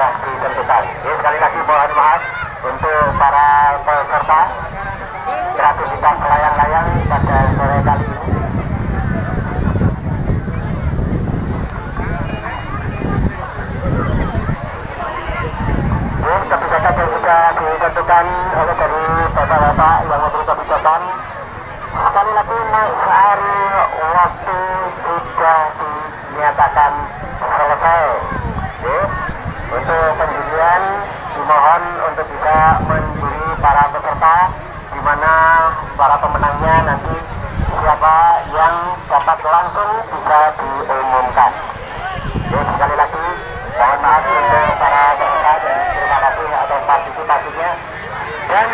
sudah ditentukan. Jadi sekali lagi mohon maaf untuk para peserta kreativitas layang-layang pada sore kali ini. Kebijakan yang sudah ditentukan oleh dari bapak-bapak yang memberi kebijakan. Sekali lagi sehari waktu sudah dinyatakan selesai. Untuk penjurian dimohon untuk bisa menjuri para peserta, di mana para pemenangnya nanti siapa yang dapat langsung bisa diumumkan. Sekali lagi mohon maaf untuk para peserta dan terima kasih atas partisipasinya. Dan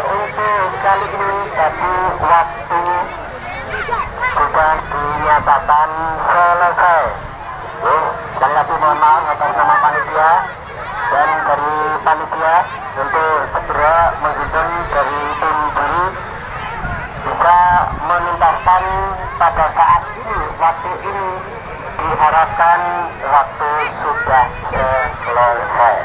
untuk kali ini tadi waktu sudah dinyatakan selesai. Sekali lagi mohon maaf atas nama panitia dan dari panitia untuk segera menghitung dari tim juri bisa menuntaskan pada saat ini, waktu ini diharapkan waktu sudah selesai.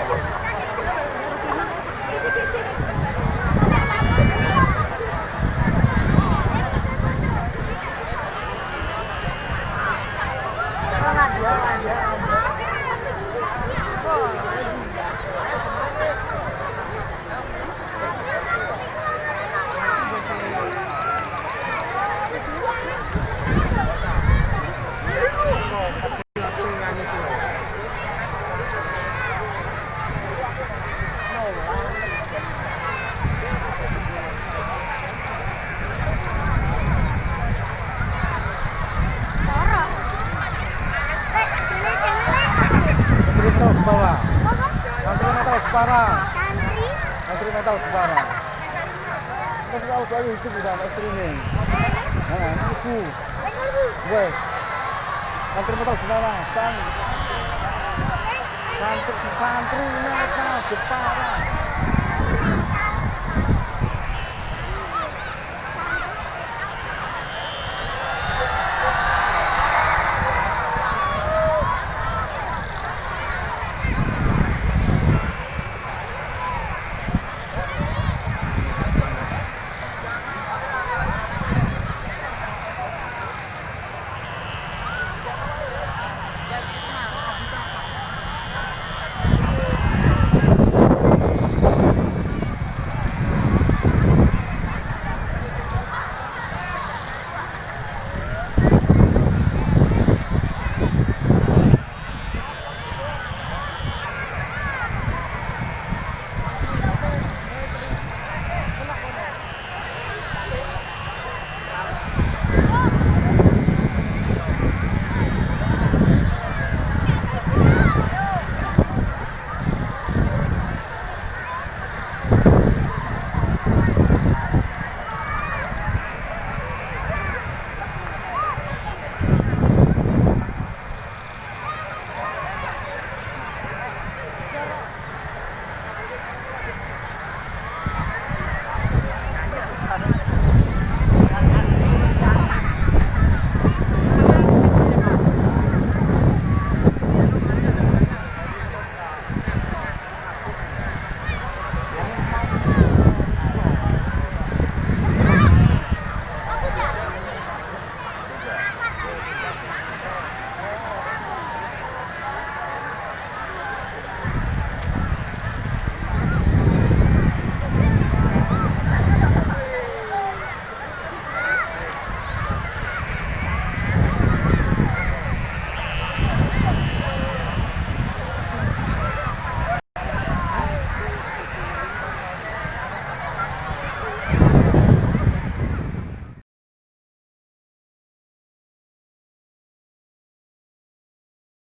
Bawah. Santri metal kepara. Santri metal kepara. Kita tahu soal itu bukan istri ini. Nah, itu. Wes. Santri metal kepara. Santri metal kepara.